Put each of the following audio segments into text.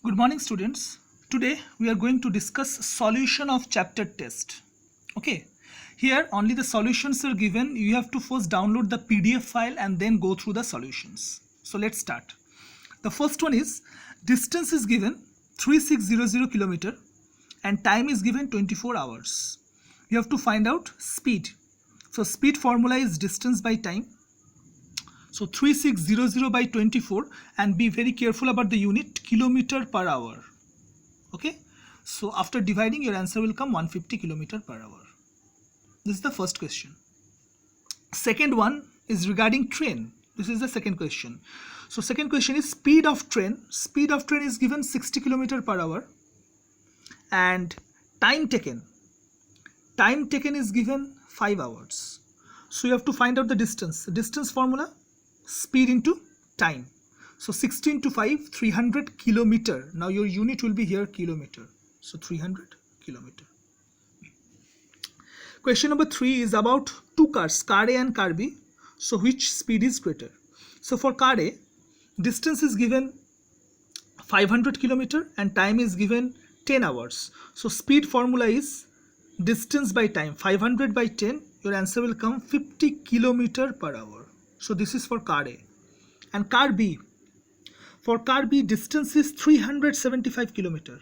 Good morning, students. Today we are going to discuss solution of chapter test. Okay, here only the solutions are given. You have to first download the PDF file and then go through the solutions. So let's start. The first one is distance is given 3600 kilometer and time is given 24 hours. You have to find out speed. So speed formula is distance by time. So 3600 by 24, and be very careful about the unit, kilometer per hour. Okay, so after dividing, your answer will come 150 kilometer per hour. This is the first question. Second one is regarding train. This is the second question. So second question is speed of train. Speed of train is given 60 kilometer per hour and time taken. Time taken is given 5 hours. So you have to find out the distance. The distance formula, speed into time. So 60 into 5, 300 kilometer. Now your unit will be here kilometer. So 300 kilometer. Question number 3 is about two cars, car A and car B. So which speed is greater? So for car A, distance is given 500 kilometer and time is given 10 hours. So speed formula is distance by time, 500 by 10. Your answer will come 50 kilometer per hour. So this is for car A. And car B, for car B, distance is 375 kilometer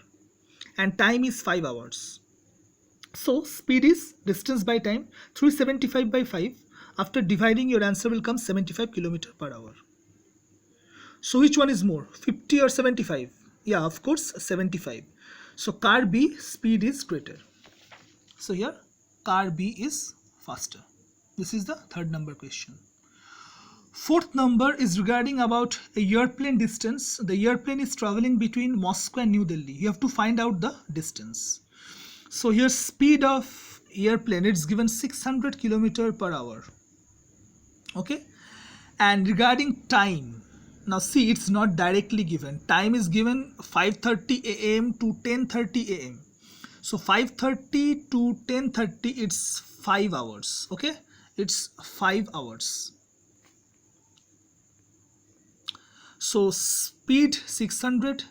and time is 5 hours. So speed is distance by time, 375 by 5. After dividing, your answer will come 75 kilometer per hour. So which one is more, 50 or 75? Yeah, of course 75. So car B speed is greater. So here car B is faster. This is the third number question. Fourth number is regarding about a airplane distance. The airplane is traveling between Moscow and New Delhi. You have to find out the distance. So here speed of airplane, it's given 600 kilometer per hour. Okay. And regarding time, now see, it's not directly given. Time is given 5:30 a.m. to 10:30 a.m. So 5:30 to 10:30, it's 5 hours. Okay. It's 5 hours. So speed 600,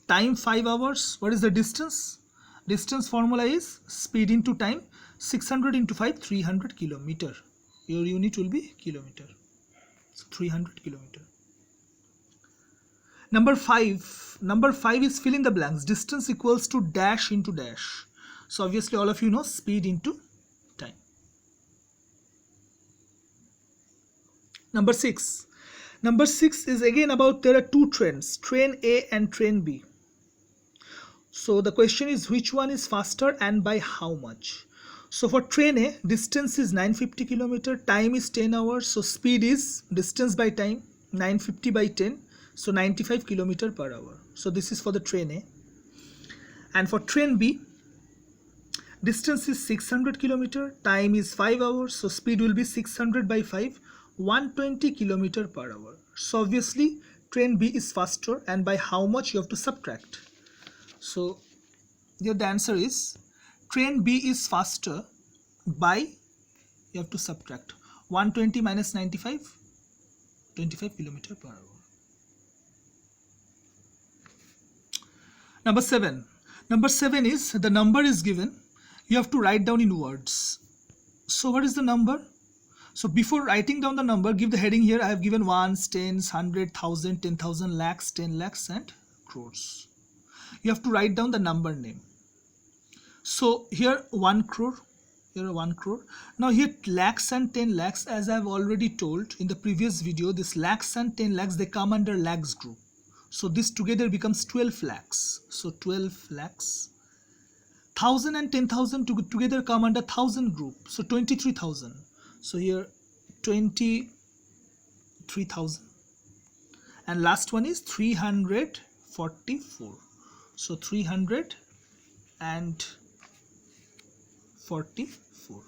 time 5 hours. What is the distance? Distance formula is speed into time, 600 into 5, 300 kilometer. Your unit will be kilometer. So 300 kilometer. Number 5 is fill in the blanks. Distance equals to dash into dash. So obviously all of you know speed into time. Number 6. Number 6 is again about there are two trains, train A and train B. So the question is which one is faster and by how much? So for train A, distance is 950 kilometer, time is 10 hours. So speed is distance by time, 950 by 10. So 95 kilometer per hour. So this is for the train A. And for train B, distance is 600 kilometer, time is 5 hours. So speed will be 600 by 5. 120 kilometer per hour. So obviously train B is faster, and by how much you have to subtract. So here the answer is train B is faster by, you have to subtract 120 minus 95, 25 kilometer per hour. Number 7. Number 7 is the number is given. You have to write down in words. So what is the number? So before writing down the number, give the heading here. I have given ones, tens, 100, 1000, 10,000, lakhs, 10 lakhs and crores. You have to write down the number name. So here 1 crore, here 1 crore. Now here lakhs and 10 lakhs, as I have already told in the previous video, this lakhs and 10 lakhs, they come under lakhs group. So this together becomes 12 lakhs. So 12 lakhs. 1000 and 10,000 together come under 1000 group. So 23,000. So here 23,000, and last one is 344. So 344.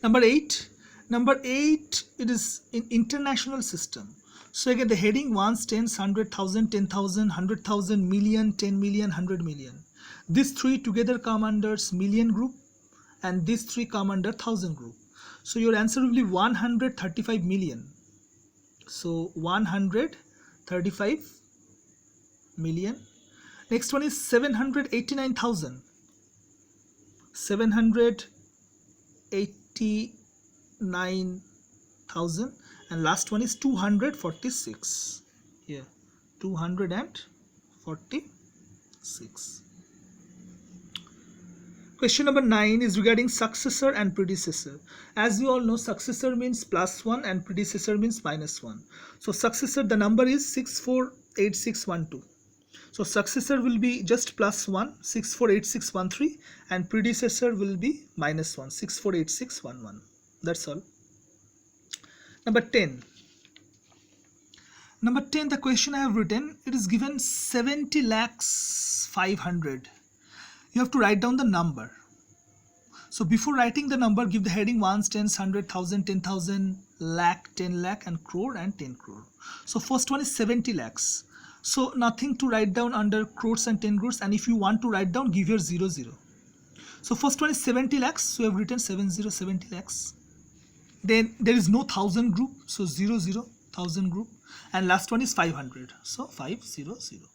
Number 8. Number 8, it is in international system. So again the heading ones, tens, 100,000, 10,000, 100,000, million, 10 million, 100 million. These three together come under million group, and these three come under 1000 group. So your answer will be 135 million. So 135 million. Next one is 789,000. 789,000. And last one is 246. Here, 246. Question number 9 is regarding successor and predecessor. As you all know, successor means +1 and predecessor means -1. So successor, the number is 648612. So successor will be just +1, 648613, and predecessor will be -1, 648611. That's all. Number 10. Number 10, the question I have written, it is given 70 lakhs 500. You have to write down the number. So before writing the number, give the heading ones, tens, 100, 1,000, 10,000, lakh, 10 lakh, and crore, and 10 crore. So first one is 70 lakhs. So nothing to write down under crores and 10 crores. And if you want to write down, give your 0, 0. So first one is 70 lakhs. So we have written 70 lakhs. Then there is no 1,000 group. So 0, 0, 1,000 group. And last one is 500. So 500.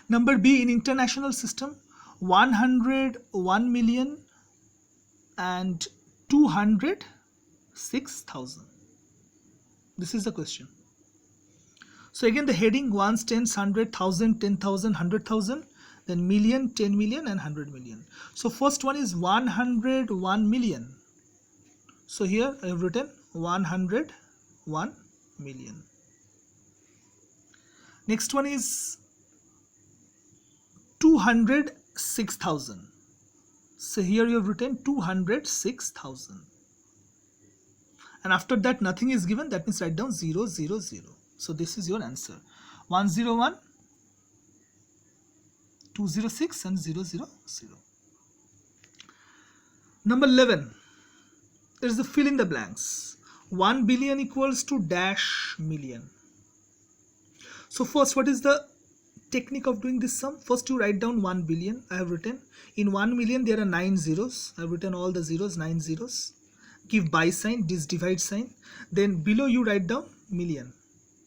Number B, in international system, 101 million and 206,000. This is the question. So again the heading ones, tens, 100, 1,000, 10,000, 100,000, then million, 10 million, and 100 million. So first one is 101 million. So here I have written 101 million. Next one is 206,000. So here you have written 206,000. And after that nothing is given, that means write down 0, 0, 0. So this is your answer. 101, 206, and 0, 0, 0. Number 11. There is the fill in the blanks. 1 billion equals to dash million. So first, what is the technique of doing this sum? First you write down 1 billion. I have written in 1 million there are 9 zeros. I have written all the zeros, 9 zeros. Give by sign, this divide sign. Then below you write down million.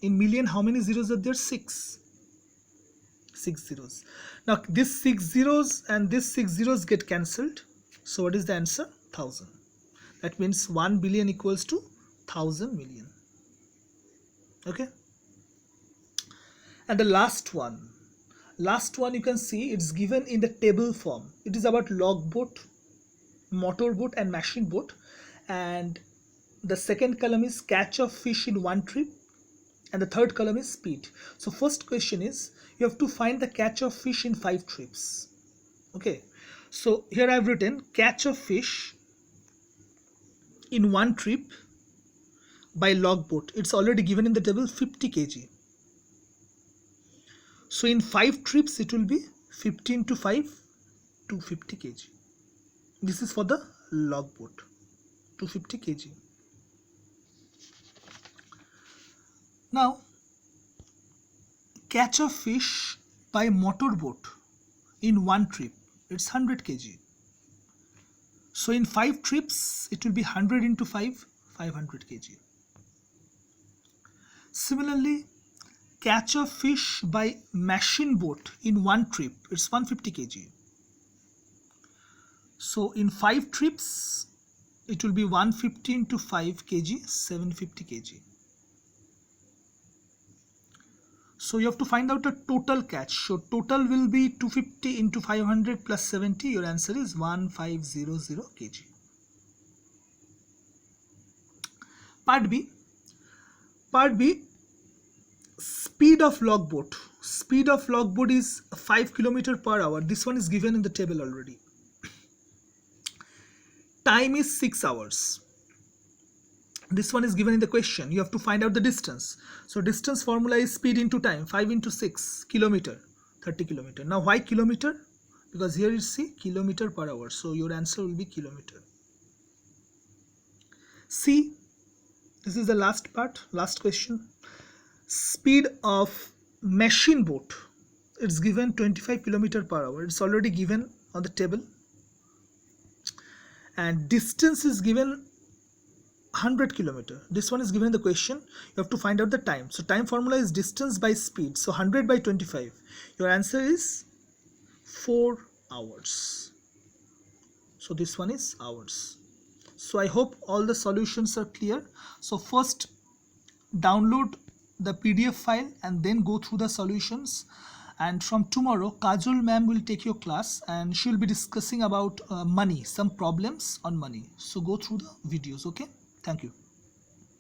In million, how many zeros are there? 6. 6 zeros. Now this 6 zeros and this 6 zeros get cancelled. So what is the answer? 1,000. That means 1 billion equals to 1,000 million. Okay. And the last one you can see it's given in the table form. It is about logboat, motorboat, and machine boat. And the second column is catch of fish in one trip, and the third column is speed. So first question is you have to find the catch of fish in 5 trips. Okay, so here I have written catch of fish in one trip by logboat. It's already given in the table, 50 kg. So in 5 trips it will be 15 to 5, 250 kg. This is for the logboat, 250 kg. Now catch of fish by motorboat in one trip, it's 100 kg. So in 5 trips it will be 100 into 5, 500 kg. Similarly, catch of fish by machine boat in one trip, it's 150 kg. So in 5 trips it will be 150 into 5 kg, 750 kg. So you have to find out a total catch. So total will be 250 into 500 plus 70. Your answer is 1500 kg. Part B. Part B. Speed of logboat. Speed of logboat is 5 km per hour. This one is given in the table already. Time is 6 hours. This one is given in the question. You have to find out the distance. So distance formula is speed into time. 5 into 6, kilometer, 30 kilometer. Now why kilometer? Because here you see kilometer per hour. So your answer will be kilometer. C. This is the last part, last question. Speed of machine boat. It's given 25 km per hour. It's already given on the table. And distance is given 100 kilometer. This one is given in the question. You have to find out the time. So time formula is distance by speed. So 100 by 25. Your answer is 4 hours. So this one is hours. So I hope all the solutions are clear. So first download the PDF file and then go through the solutions. And from tomorrow, Kajol ma'am will take your class and she will be discussing about money, some problems on money. So go through the videos, okay? Thank you.